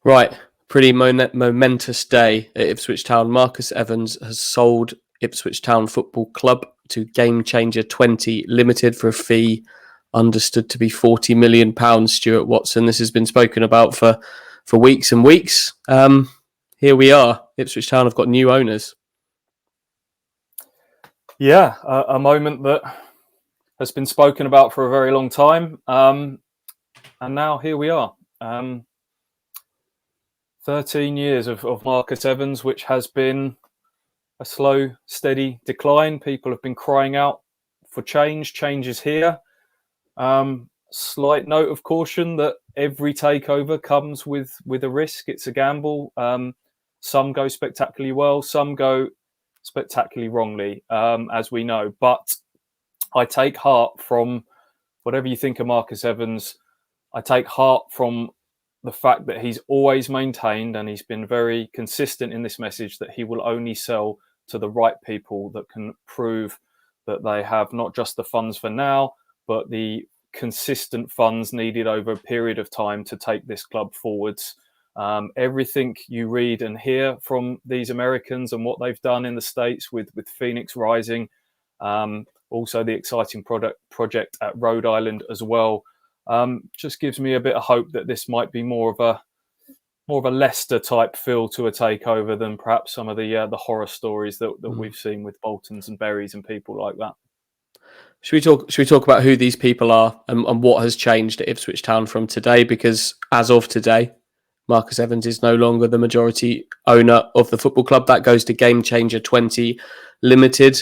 Right, pretty momentous day at Ipswich Town. Marcus Evans has sold Ipswich Town Football Club to Game Changer 20 Limited for a fee understood to be £40 million. Stuart Watson. This has been spoken about for weeks and weeks. Here we are. Ipswich Town have got new owners. Yeah, a moment that has been spoken about for a very long time. And now here we are. 13 years of Marcus Evans, which has been a slow, steady decline. People have been crying out for change. Change is here. Slight note of caution that every takeover comes with a risk. It's a gamble. Some go spectacularly well, some go spectacularly wrongly, as we know. But I take heart from whatever you think of Marcus Evans. I take heart from the fact that he's always maintained, and he's been very consistent in this message, that he will only sell to the right people that can prove that they have not just the funds for now, but the consistent funds needed over a period of time to take this club forwards. Everything you read and hear from these Americans and what they've done in the States with Phoenix Rising, also the exciting project at Rhode Island as well, just gives me a bit of hope that this might be more of a Leicester type feel to a takeover than perhaps some of the horror stories that we've seen with Boltons and Berries and people like that. Should we talk about who these people are and what has changed at Ipswich Town from today? Because as of today, Marcus Evans is no longer the majority owner of the football club. That goes to Game Changer 20 Limited.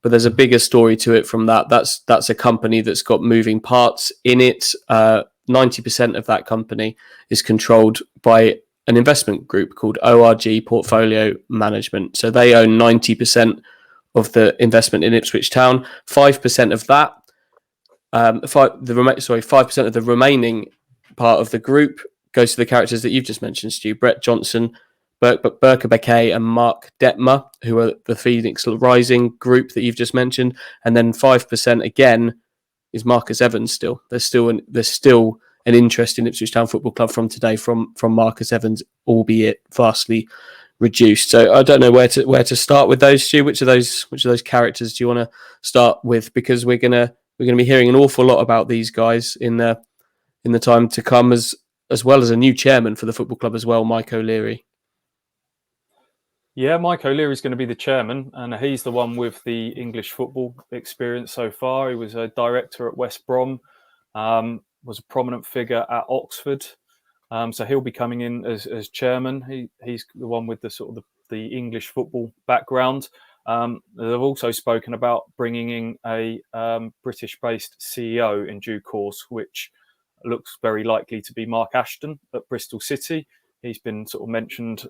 But there's a bigger story to it from that. That's a company that's got moving parts in it. 90% of that company is controlled by an investment group called ORG Portfolio Management. So they own 90% of the investment in Ipswich Town. 5% of that, 5% of the remaining part of the group goes to the characters that you've just mentioned, Stu. Brett Johnson, Burka Bekay and Mark Detmer, who are the Phoenix Rising group that you've just mentioned. And then 5% again is Marcus Evans still. There's still an interest in Ipswich Town Football Club from today from Marcus Evans, albeit vastly reduced. So I don't know where to start with those, Stu. Which of those characters do you want to start with? Because we're gonna be hearing an awful lot about these guys in the time to come, as well as a new chairman for the football club as well, Mike O'Leary. Yeah, Mike O'Leary is going to be the chairman, and he's the one with the English football experience so far. He was a director at West Brom, was a prominent figure at Oxford. So he'll be coming in as chairman. He's the one with the sort of the English football background. They've also spoken about bringing in a British-based CEO in due course, which looks very likely to be Mark Ashton at Bristol City. He's been sort of mentioned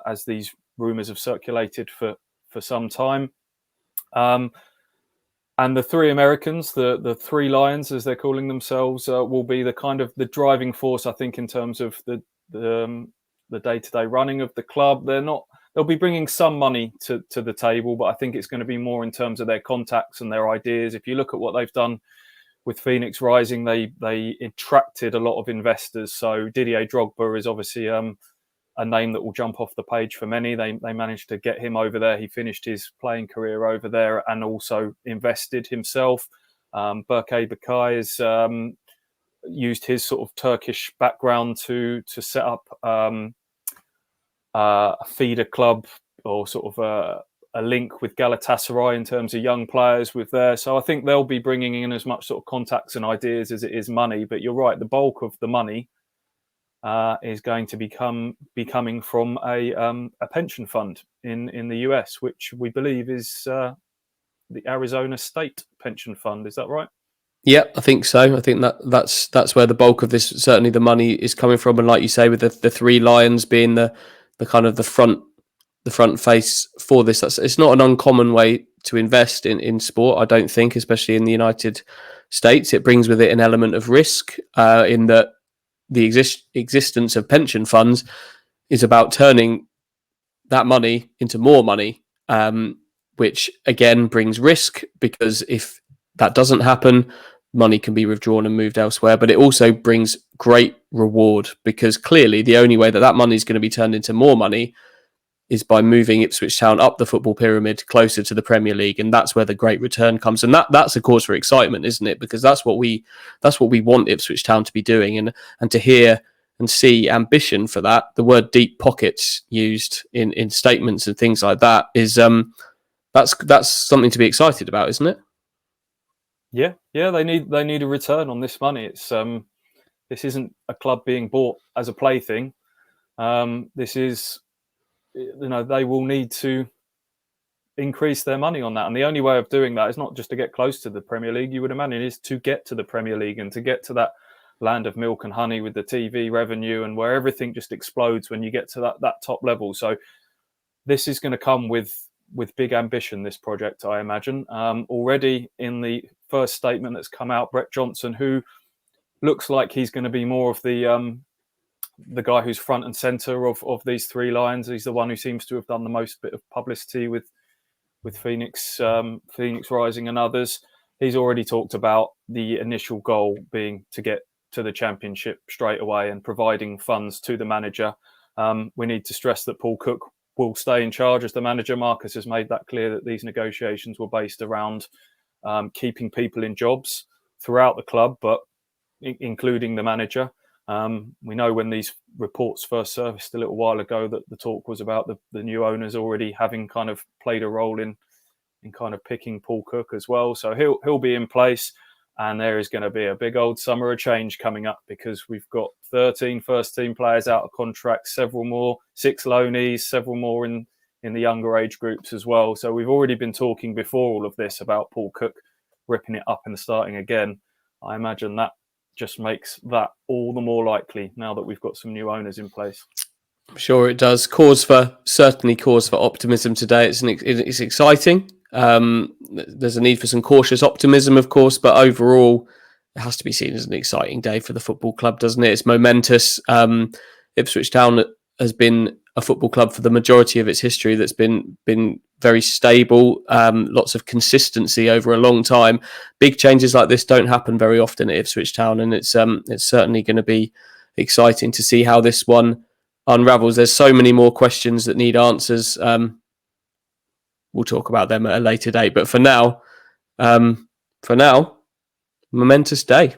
as these rumours have circulated for some time. And the three Americans, the three lions, as they're calling themselves, will be the kind of the driving force, I think, in terms of the day-to-day running of the club. They'll be bringing some money to the table, but I think it's going to be more in terms of their contacts and their ideas. If you look at what they've done with Phoenix Rising, they attracted a lot of investors. So Didier Drogba is obviously a name that will jump off the page for many. They managed to get him over there. He finished his playing career over there and also invested himself. Burka Bekay has used his sort of Turkish background to set up a feeder club, or sort of a link with Galatasaray in terms of young players with there. So I think they'll be bringing in as much sort of contacts and ideas as it is money. But you're right, the bulk of the money is going to be coming from a pension fund in the US, which we believe is the Arizona State Pension Fund. Is that right? Yeah, I think so. I think that's where the bulk of this, certainly the money, is coming from. And like you say, with the three lions being the kind of the front face for this, it's not an uncommon way to invest in sport, I don't think, especially in the United States. It brings with it an element of risk in that the existence of pension funds is about turning that money into more money, which again brings risk, because if that doesn't happen, money can be withdrawn and moved elsewhere, but it also brings great reward, because clearly the only way that money is going to be turned into more money is by moving Ipswich Town up the football pyramid closer to the Premier League, and that's where the great return comes. And that's a cause for excitement, isn't it? Because that's what we want Ipswich Town to be doing, and to hear and see ambition for that. The word deep pockets used in statements and things like that is that's something to be excited about, isn't it? Yeah, they need a return on this money. It's this isn't a club being bought as a plaything. This is, they will need to increase their money on that, and the only way of doing that is not just to get close to the Premier League. You would imagine is to get to the Premier League and to get to that land of milk and honey with the TV revenue, and where everything just explodes when you get to that top level. So this is going to come with big ambition, this project, I imagine. Already in the first statement that's come out, Brett Johnson, who looks like he's going to be more of the guy who's front and centre of these three lions. He's the one who seems to have done the most bit of publicity with Phoenix Rising and others. He's already talked about the initial goal being to get to the Championship straight away and providing funds to the manager. We need to stress that Paul Cook will stay in charge as the manager. Marcus has made that clear, that these negotiations were based around keeping people in jobs throughout the club, but including the manager. We know when these reports first surfaced a little while ago that the talk was about the new owners already having kind of played a role in kind of picking Paul Cook as well. So he'll be in place, and there is going to be a big old summer of change coming up, because we've got 13 first team players out of contract, several more, 6 loanees, several more in the younger age groups as well. So we've already been talking before all of this about Paul Cook ripping it up and starting again. I imagine that just makes that all the more likely now that we've got some new owners in place. I'm sure it does. Certainly cause for optimism today. It's exciting. There's a need for some cautious optimism, of course, but overall, it has to be seen as an exciting day for the football club, doesn't it? It's momentous. Ipswich Town has been a football club for the majority of its history that's been very stable, lots of consistency over a long time. Big changes like this don't happen very often at Ipswich Town, and it's certainly going to be exciting to see how this one unravels. There's so many more questions that need answers. We'll talk about them at a later date, but for now, momentous day.